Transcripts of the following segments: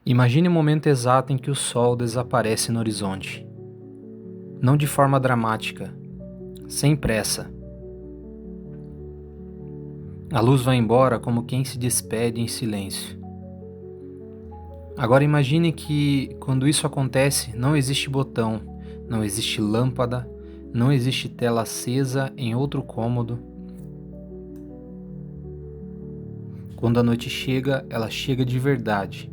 Imagine o momento exato em que o sol desaparece no horizonte. Não de forma dramática, sem pressa. A luz vai embora como quem se despede em silêncio. Agora imagine que, quando isso acontece, não existe botão, não existe lâmpada, não existe tela acesa em outro cômodo. Quando a noite chega, ela chega de verdade.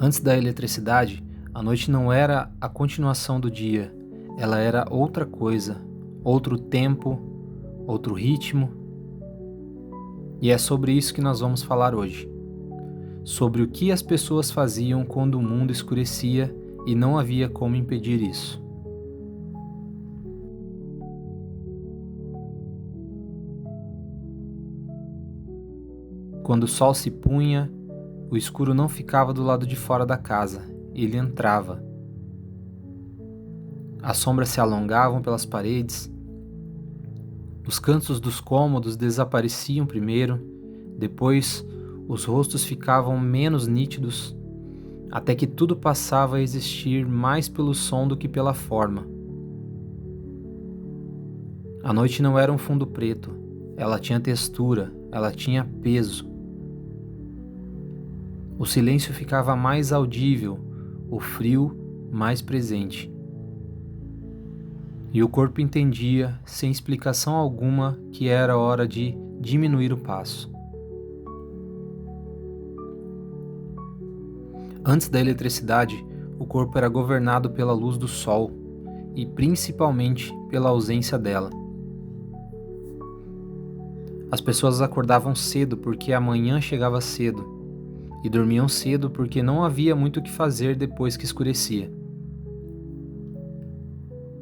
Antes da eletricidade, a noite não era a continuação do dia, ela era outra coisa, outro tempo, outro ritmo. E é sobre isso que nós vamos falar hoje. Sobre o que as pessoas faziam quando o mundo escurecia e não havia como impedir isso. Quando o sol se punha, o escuro não ficava do lado de fora da casa, ele entrava. As sombras se alongavam pelas paredes, os cantos dos cômodos desapareciam primeiro, depois os rostos ficavam menos nítidos, até que tudo passava a existir mais pelo som do que pela forma. A noite não era um fundo preto, ela tinha textura, ela tinha peso. O silêncio ficava mais audível, o frio mais presente. E o corpo entendia, sem explicação alguma, que era hora de diminuir o passo. Antes da eletricidade, o corpo era governado pela luz do sol e principalmente pela ausência dela. As pessoas acordavam cedo porque a manhã chegava cedo e dormiam cedo porque não havia muito o que fazer depois que escurecia.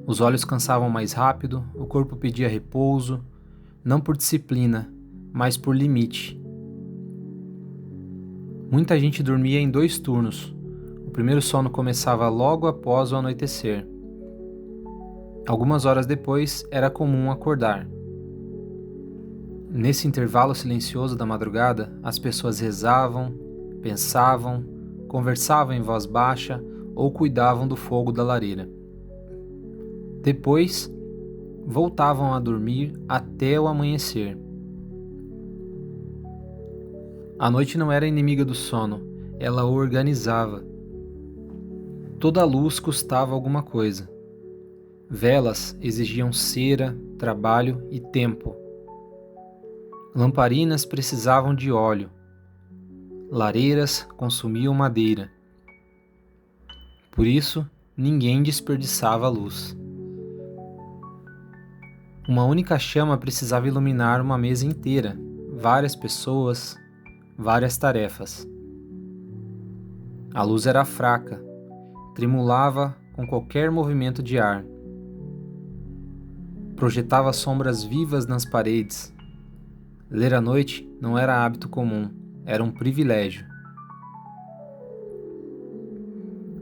Os olhos cansavam mais rápido, o corpo pedia repouso, não por disciplina, mas por limite. Muita gente dormia em 2 turnos. O primeiro sono começava logo após o anoitecer. Algumas horas depois era comum acordar. Nesse intervalo silencioso da madrugada, as pessoas rezavam, pensavam, conversavam em voz baixa ou cuidavam do fogo da lareira. Depois, voltavam a dormir até o amanhecer. A noite não era inimiga do sono, ela o organizava. Toda luz custava alguma coisa. Velas exigiam cera, trabalho e tempo. Lamparinas precisavam de óleo. Lareiras consumiam madeira. Por isso, ninguém desperdiçava a luz. Uma única chama precisava iluminar uma mesa inteira, várias pessoas, várias tarefas. A luz era fraca, tremulava com qualquer movimento de ar. Projetava sombras vivas nas paredes. Ler à noite não era hábito comum, era um privilégio.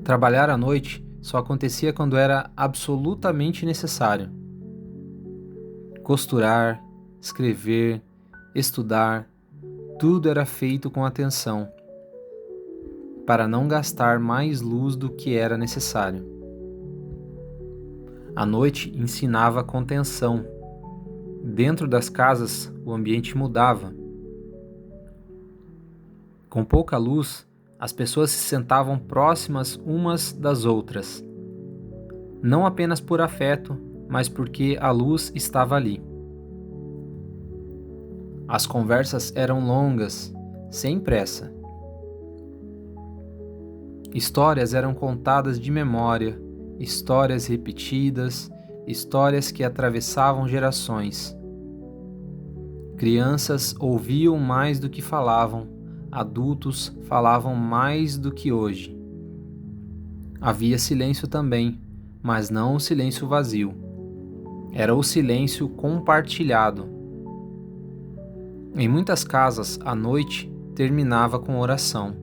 Trabalhar à noite só acontecia quando era absolutamente necessário. Costurar, escrever, estudar, tudo era feito com atenção, para não gastar mais luz do que era necessário. A noite ensinava contenção. Dentro das casas, o ambiente mudava. Com pouca luz, as pessoas se sentavam próximas umas das outras. Não apenas por afeto, mas porque a luz estava ali. As conversas eram longas, sem pressa. Histórias eram contadas de memória, histórias repetidas, histórias que atravessavam gerações. Crianças ouviam mais do que falavam, adultos falavam mais do que hoje. Havia silêncio também, mas não o silêncio vazio. Era o silêncio compartilhado. Em muitas casas, a noite terminava com oração,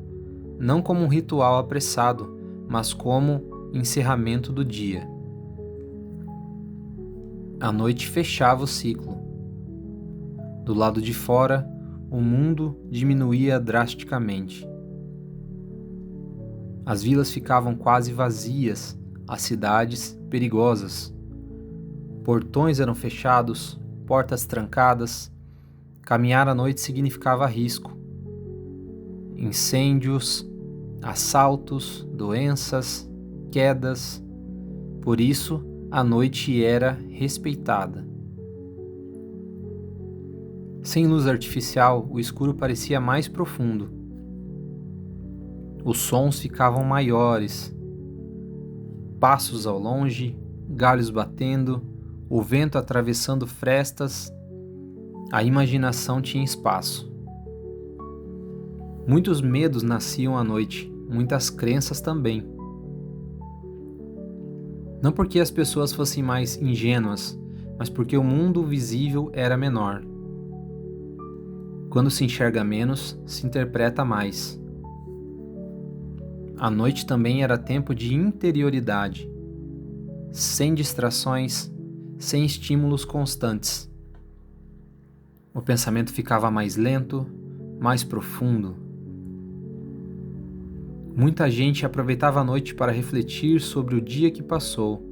não como um ritual apressado, mas como encerramento do dia. A noite fechava o ciclo. Do lado de fora, o mundo diminuía drasticamente. As vilas ficavam quase vazias, as cidades perigosas. Portões eram fechados, portas trancadas. Caminhar à noite significava risco. Incêndios, assaltos, doenças, quedas. Por isso, a noite era respeitada. Sem luz artificial, o escuro parecia mais profundo. Os sons ficavam maiores. Passos ao longe, galhos batendo, o vento atravessando frestas. A imaginação tinha espaço. Muitos medos nasciam à noite, muitas crenças também. Não porque as pessoas fossem mais ingênuas, mas porque o mundo visível era menor. Quando se enxerga menos, se interpreta mais. A noite também era tempo de interioridade, sem distrações, sem estímulos constantes. O pensamento ficava mais lento, mais profundo. Muita gente aproveitava a noite para refletir sobre o dia que passou,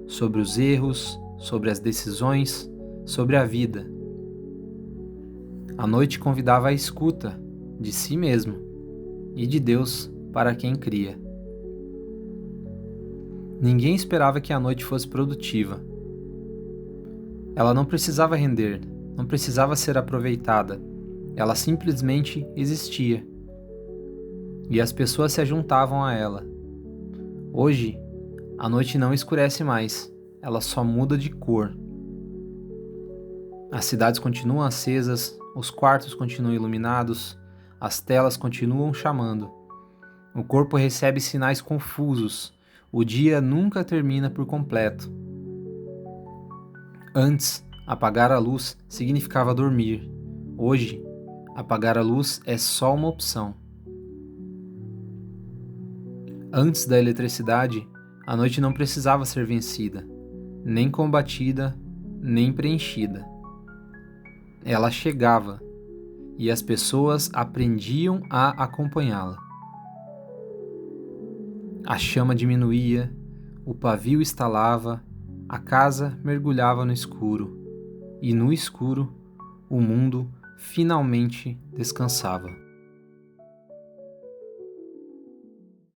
sobre os erros, sobre as decisões, sobre a vida. A noite convidava a escuta de si mesmo e de Deus para quem cria. Ninguém esperava que a noite fosse produtiva. Ela não precisava render, não precisava ser aproveitada. Ela simplesmente existia. E as pessoas se juntavam a ela. Hoje, a noite não escurece mais, ela só muda de cor. As cidades continuam acesas, os quartos continuam iluminados, as telas continuam chamando. O corpo recebe sinais confusos, o dia nunca termina por completo. Antes, apagar a luz significava dormir. Hoje, apagar a luz é só uma opção. Antes da eletricidade, a noite não precisava ser vencida, nem combatida, nem preenchida. Ela chegava, e as pessoas aprendiam a acompanhá-la. A chama diminuía, o pavio estalava, a casa mergulhava no escuro, e no escuro, o mundo finalmente descansava.